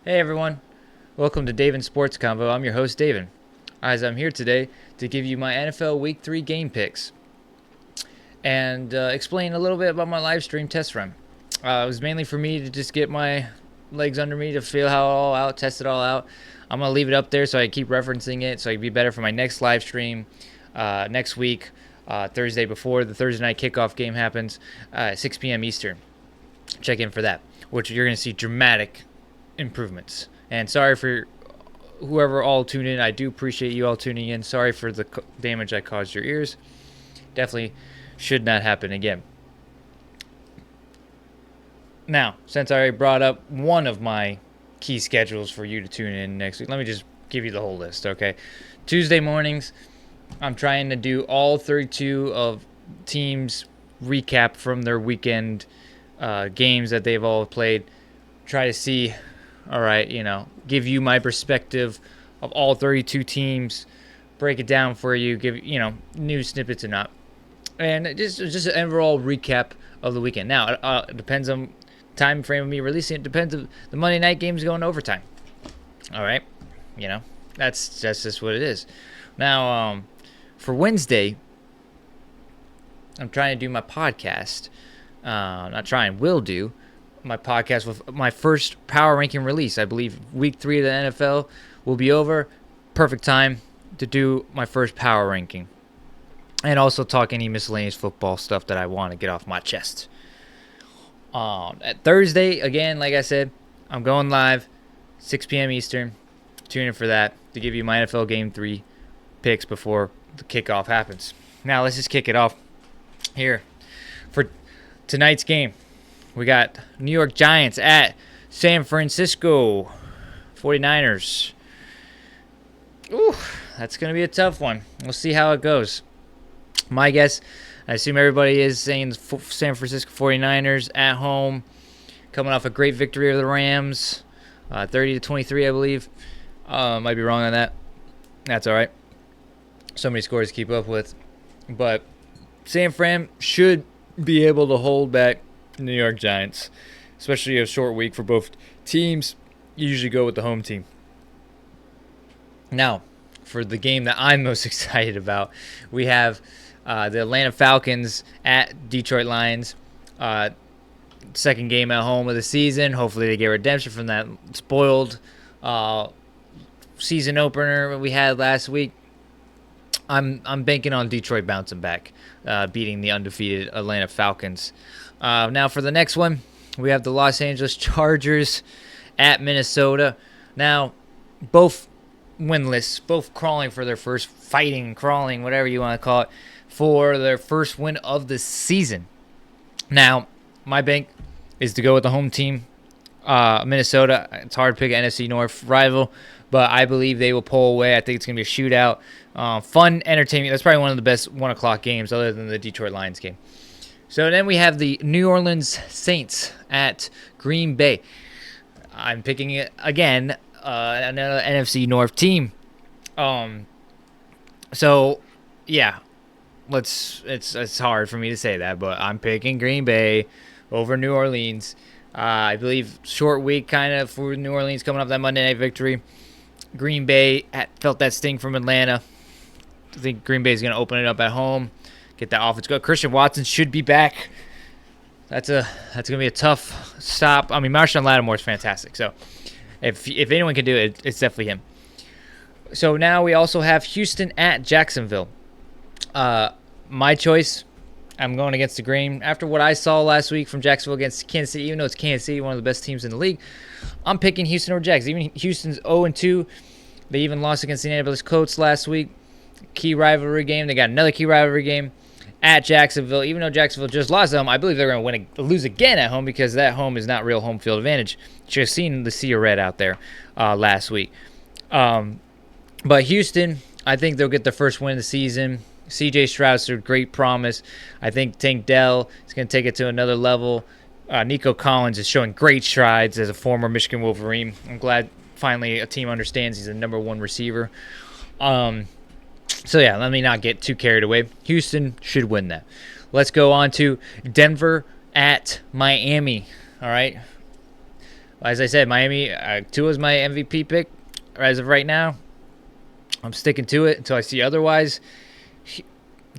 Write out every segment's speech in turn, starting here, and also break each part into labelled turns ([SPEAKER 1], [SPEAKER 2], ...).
[SPEAKER 1] Hey everyone, welcome to David Sports Convo. I'm your host David. As I'm here today to give you my NFL Week 3 game picks and explain a little bit about my live stream test run. It was mainly for me to just get my legs under me to feel how it all out, test it all out. I'm going to leave it up there so I keep referencing it so I can be better for my next live stream next week, Thursday before the Thursday night kickoff game happens, 6 p.m. Eastern. Check in for that, which you're going to see dramatic improvements. And sorry for whoever all tuned in. I do appreciate you all tuning in. Sorry for the damage I caused your ears. Definitely should not happen again. Now, since I already brought up one of my key schedules for you to tune in next week, let me just give you the whole list, okay? Tuesday mornings, I'm trying to do all 32 of teams' recap from their weekend games that they've all played. Try to see, all right, give you my perspective of all 32 teams, break it down for you, give, news snippets or not. And just an overall recap of the weekend. Now, it depends on time frame of me releasing it. Depends if the Monday night game's going to overtime. All right, that's just what it is. Now, for Wednesday, I'm trying to do my podcast. Will do my podcast with my first power ranking release. I believe week 3 of the NFL will be over. Perfect time to do my first power ranking. And also talk any miscellaneous football stuff that I want to get off my chest. At Thursday, again, like I said, I'm going live, 6 p.m. Eastern. Tune in for that to give you my NFL Game 3 picks before the kickoff happens. Now, let's just kick it off here. For tonight's game, we got New York Giants at San Francisco 49ers. Ooh, that's going to be a tough one. We'll see how it goes. My guess, I assume everybody is saying San Francisco 49ers at home, coming off a great victory over the Rams, 30-23, I believe. Might be wrong on that. That's all right. So many scores to keep up with. But San Fran should be able to hold back New York Giants, especially a short week for both teams. You usually go with the home team. Now, for the game that I'm most excited about, we have the Atlanta Falcons at Detroit Lions. Second game at home of the season. Hopefully they get redemption from that spoiled season opener we had last week. I'm banking on Detroit bouncing back, beating the undefeated Atlanta Falcons. Now for the next one, we have the Los Angeles Chargers at Minnesota. Now, both winless, both crawling for their first crawling, whatever you want to call it, for their first win of the season. Now, my bank is to go with the home team, Minnesota. It's hard to pick an NFC North rival, but I believe they will pull away. I think it's going to be a shootout. Fun, entertainment. That's probably one of the best 1 o'clock games other than the Detroit Lions game. So then we have the New Orleans Saints at Green Bay. I'm picking it again, another NFC North team. So yeah, it's hard for me to say that, but I'm picking Green Bay over New Orleans. I believe short week kind of for New Orleans coming up that Monday night victory. Green Bay felt that sting from Atlanta. I think Green Bay is going to open it up at home, get that offense go. Christian Watson should be back. That's going to be a tough stop. I mean, Marshawn Lattimore is fantastic. So if anyone can do it, it's definitely him. So now we also have Houston at Jacksonville. My choice, I'm going against the grain. After what I saw last week from Jacksonville against Kansas City, even though it's Kansas City, one of the best teams in the league, I'm picking Houston over Jags. Even Houston's 0-2. They even lost against the Indianapolis Colts last week. Key rivalry game. They got another key rivalry game at Jacksonville. Even though Jacksonville just lost at home, I believe they're going to lose again at home because that home is not real home field advantage. Just seen the Sea of Red out there last week. But Houston, I think they'll get their first win of the season. C.J. Stroud's a great promise. I think Tank Dell is going to take it to another level. Nico Collins is showing great strides as a former Michigan Wolverine. I'm glad finally a team understands he's a number one receiver. So, yeah, let me not get too carried away. Houston should win that. Let's go on to Denver at Miami. All right. As I said, Miami, Tua is my MVP pick as of right now. I'm sticking to it until I see otherwise.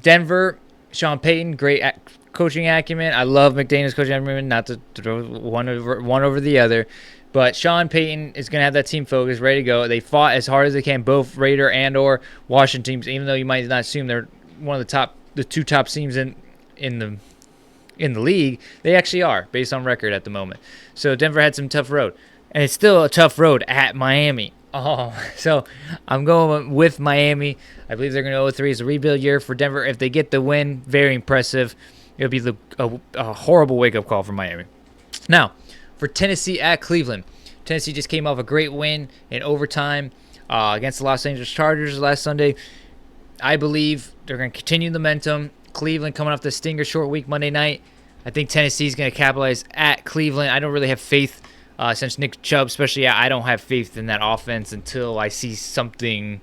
[SPEAKER 1] Denver, Sean Payton, great coaching acumen. I love McDaniel's coaching acumen, not to throw one over the other. But Sean Payton is going to have that team focused, ready to go. They fought as hard as they can, both Raider and or Washington teams, even though you might not assume they're one of the two top teams in the league. They actually are, based on record at the moment. So Denver had some tough road. And it's still a tough road at Miami. So I'm going with Miami. I believe they're going to 0-3. It's a rebuild year for Denver. If they get the win, very impressive. It'll be a horrible wake-up call for Miami. Now, for Tennessee at Cleveland. Tennessee just came off a great win in overtime against the Los Angeles Chargers last Sunday. I believe they're going to continue the momentum. Cleveland coming off the stinger short week Monday night. I think Tennessee's going to capitalize at Cleveland. I don't really have faith since Nick Chubb, especially. I don't have faith in that offense until I see something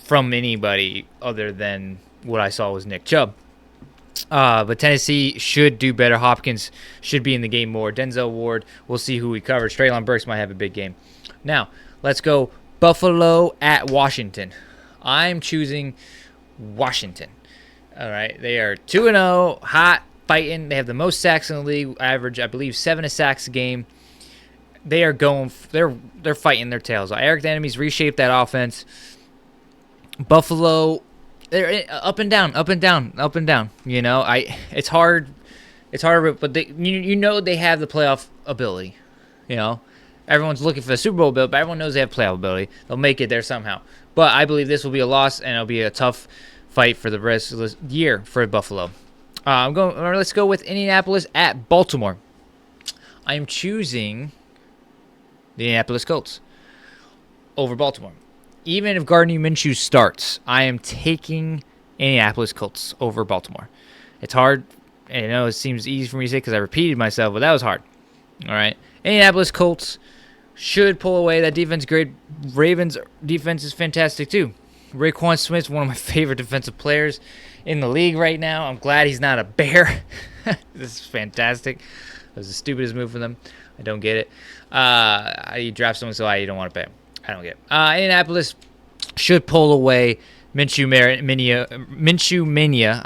[SPEAKER 1] from anybody other than what I saw was Nick Chubb. But Tennessee should do better. Hopkins should be in the game more. Denzel Ward, we'll see who he covers. Treylon Burks might have a big game. Now, let's go Buffalo at Washington. I'm choosing Washington. All right, they are 2-0, hot, fighting. They have the most sacks in the league, average, I believe, 7 sacks a game. They are going. They're fighting their tails off. Eric Bieniemy's reshaped that offense. Buffalo, they're up and down, up and down, up and down. You know, it's hard. It's hard, but you know they have the playoff ability. You know, everyone's looking for the Super Bowl ability, but everyone knows they have playoff ability. They'll make it there somehow. But I believe this will be a loss, and it'll be a tough fight for the rest of the year for Buffalo. Let's go with Indianapolis at Baltimore. I'm choosing the Indianapolis Colts over Baltimore. Even if Gardner Minshew starts, I am taking Indianapolis Colts over Baltimore. It's hard. I know it seems easy for me to say because I repeated myself, but that was hard. All right. Indianapolis Colts should pull away. That defense is great. Ravens defense is fantastic too. Raekwon Smith's one of my favorite defensive players in the league right now. I'm glad he's not a Bear. This is fantastic. That was the stupidest move for them. I don't get it. You draft someone so high you don't want to pay him. I don't get it. Indianapolis should pull away. Minshew Mania.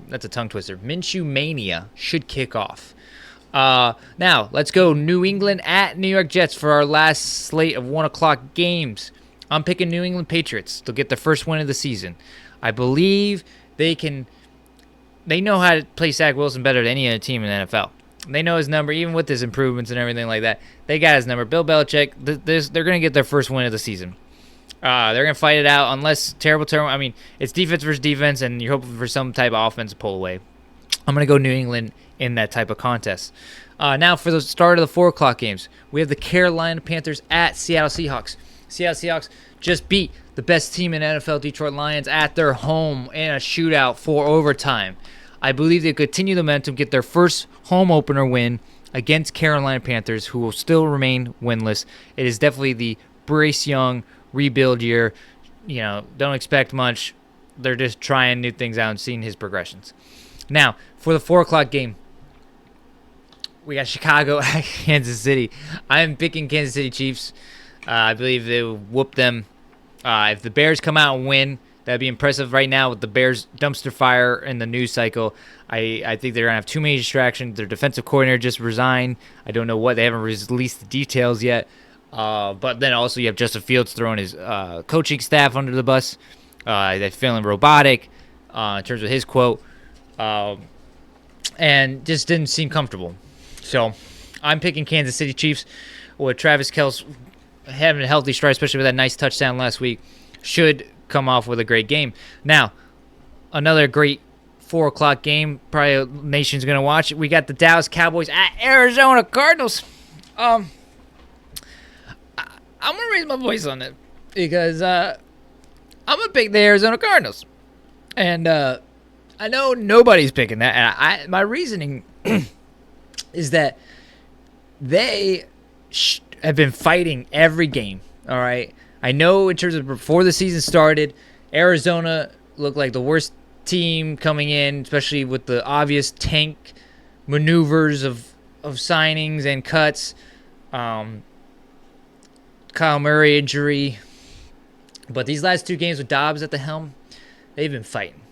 [SPEAKER 1] That's a tongue twister. Minshew Mania should kick off. Now, let's go New England at New York Jets for our last slate of 1 o'clock games. I'm picking New England Patriots to get the first win of the season. I believe they know how to play Zach Wilson better than any other team in the NFL. They know his number, even with his improvements and everything like that. They got his number. Bill Belichick, they're going to get their first win of the season. They're going to fight it out unless terrible. I mean, it's defense versus defense, and you're hoping for some type of offense to pull away. I'm going to go New England in that type of contest. Now, for the start of the 4 o'clock games, we have the Carolina Panthers at Seattle Seahawks. Seattle Seahawks just beat the best team in NFL, Detroit Lions, at their home in a shootout for overtime. I believe they continue the momentum, get their first home opener win against Carolina Panthers, who will still remain winless. It is definitely the Bryce Young rebuild year. You know, don't expect much. They're just trying new things out and seeing his progressions. Now, for the 4 o'clock game, we got Chicago at Kansas City. I'm picking Kansas City Chiefs. I believe they will whoop them. If the Bears come out and win, that'd be impressive. Right now with the Bears dumpster fire in the news cycle, I think they're going to have too many distractions. Their defensive coordinator just resigned. I don't know what. They haven't released the details yet. But then also you have Justin Fields throwing his coaching staff under the bus. They're feeling robotic in terms of his quote. And just didn't seem comfortable. So I'm picking Kansas City Chiefs with Travis Kelce having a healthy stride, especially with that nice touchdown last week. Should come off with a great game. Now, another great 4 o'clock game. Probably the nation's going to watch it. We got the Dallas Cowboys at Arizona Cardinals. I'm going to raise my voice on it because I'm going to pick the Arizona Cardinals. And I know nobody's picking that. And my reasoning is that they have been fighting every game, all right? I know in terms of before the season started, Arizona looked like the worst team coming in, especially with the obvious tank maneuvers of of signings and cuts. Kyle Murray injury. But these last 2 games with Dobbs at the helm, they've been fighting.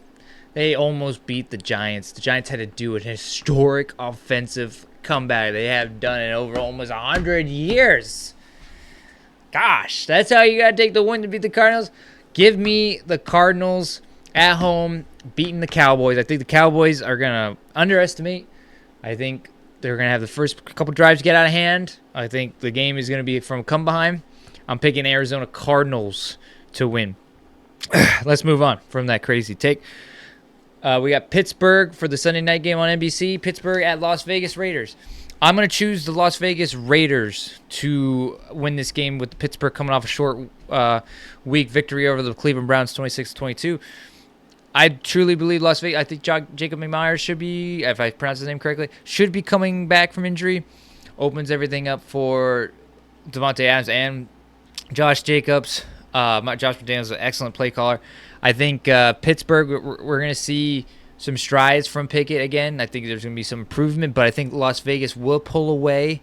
[SPEAKER 1] They almost beat the Giants. The Giants had to do an historic offensive comeback. They have done it over almost 100 years. Gosh, that's how you got to take the win to beat the Cardinals. Give me the Cardinals at home beating the Cowboys. I think the Cowboys are going to underestimate. I think they're going to have the first couple drives get out of hand. I think the game is going to be from come behind. I'm picking Arizona Cardinals to win. Let's move on from that crazy take. We got Pittsburgh for the Sunday night game on NBC. Pittsburgh at Las Vegas Raiders. I'm going to choose the Las Vegas Raiders to win this game with the Pittsburgh coming off a short week victory over the Cleveland Browns 26-22. I truly believe Las Vegas. I think Jacob McMyers should be, if I pronounce his name correctly, should be coming back from injury. Opens everything up for Devontae Adams and Josh Jacobs. Josh McDaniels is an excellent play caller. I think Pittsburgh, we're going to see some strides from Pickett again. I think there's going to be some improvement, but I think Las Vegas will pull away.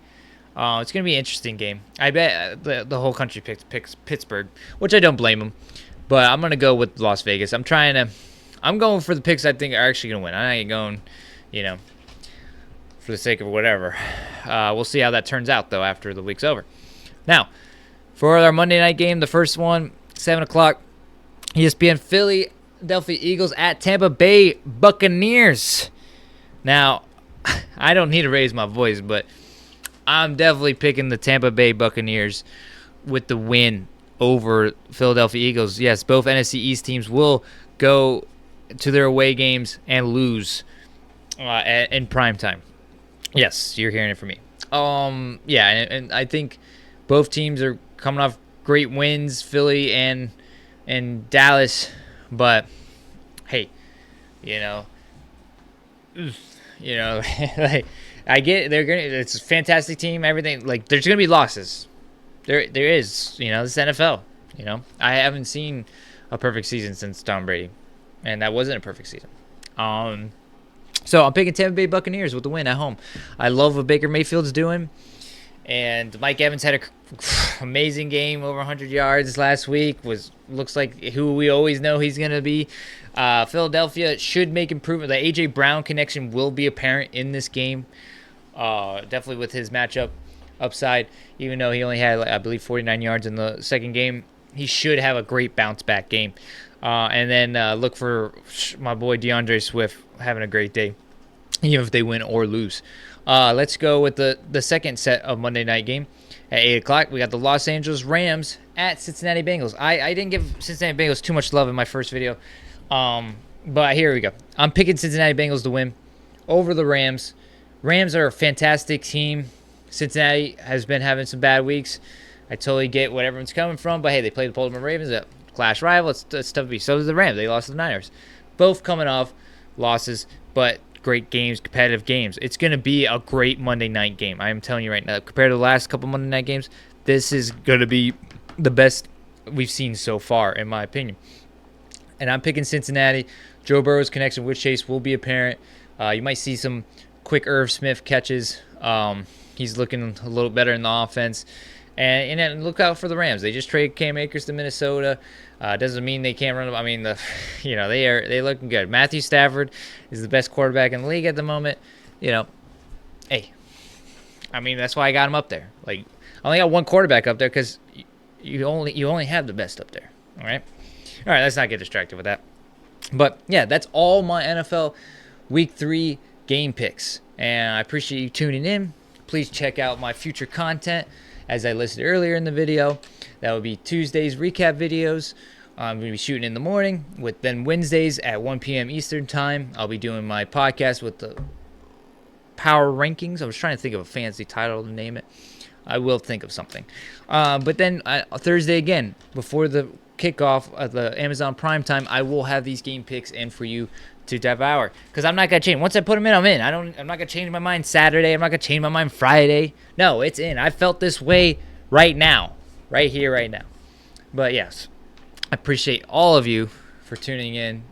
[SPEAKER 1] It's going to be an interesting game. I bet the whole country picks Pittsburgh, which I don't blame them. But I'm going to go with Las Vegas. I'm going for the picks I think are actually going to win. I ain't going, for the sake of whatever. We'll see how that turns out, though, after the week's over. Now, for our Monday night game, the first one, 7 o'clock, ESPN, Philadelphia Eagles at Tampa Bay Buccaneers. Now, I don't need to raise my voice, but I'm definitely picking the Tampa Bay Buccaneers with the win over Philadelphia Eagles. Yes, both NFC East teams will go to their away games and lose in prime time. Yes, you're hearing it from me. And I think both teams are coming off great wins, Philly and Dallas, but hey, like I get it's a fantastic team, everything, like there's gonna be losses. There is, this is NFL. I haven't seen a perfect season since Tom Brady, and that wasn't a perfect season. So I'm picking Tampa Bay Buccaneers with the win at home. I love what Baker Mayfield's doing. And Mike Evans had an amazing game, over 100 yards last week. Looks like who we always know he's going to be. Philadelphia should make improvement. The A.J. Brown connection will be apparent in this game. Definitely with his matchup upside. Even though he only had, I believe, 49 yards in the second game, he should have a great bounce-back game. And then look for my boy DeAndre Swift having a great day, even if they win or lose. Let's go with the second set of Monday night game at 8 o'clock. We got the Los Angeles Rams at Cincinnati Bengals. I didn't give Cincinnati Bengals too much love in my first video, but here we go. I'm picking Cincinnati Bengals to win over the Rams. Rams are a fantastic team. Cincinnati has been having some bad weeks. I totally get what everyone's coming from, but hey, they played the Baltimore Ravens, a clash rival. It's tough to beat. So does the Rams. They lost to the Niners. Both coming off losses, but great games, competitive games. It's going to be a great Monday night game. I am telling you right now, compared to the last couple Monday night games, this is going to be the best we've seen so far, in my opinion. And I'm picking Cincinnati. Joe Burrow's connection with Chase will be apparent. You might see some quick Irv Smith catches. He's looking a little better in the offense. And then look out for the Rams. They just traded Cam Akers to Minnesota. Doesn't mean they can't run. I mean, they looking good. Matthew Stafford is the best quarterback in the league at the moment. Hey, I mean that's why I got him up there. Like I only got one quarterback up there because you only have the best up there. All right. Let's not get distracted with that. But yeah, that's all my NFL Week 3 game picks, and I appreciate you tuning in. Please check out my future content. As I listed earlier in the video, that would be Tuesday's recap videos. I'm going to be shooting in the morning, with then Wednesdays at 1 p.m. Eastern time. I'll be doing my podcast with the Power Rankings. I was trying to think of a fancy title to name it. I will think of something. But then Thursday again, before the kickoff of the Amazon Prime Time, I will have these game picks in for you to devour, because I'm not going to change. Once I put them in, I'm in. I'm not going to change my mind Saturday. I'm not going to change my mind Friday. No, it's in. I felt this way right now. Right here, right now. But yes, I appreciate all of you for tuning in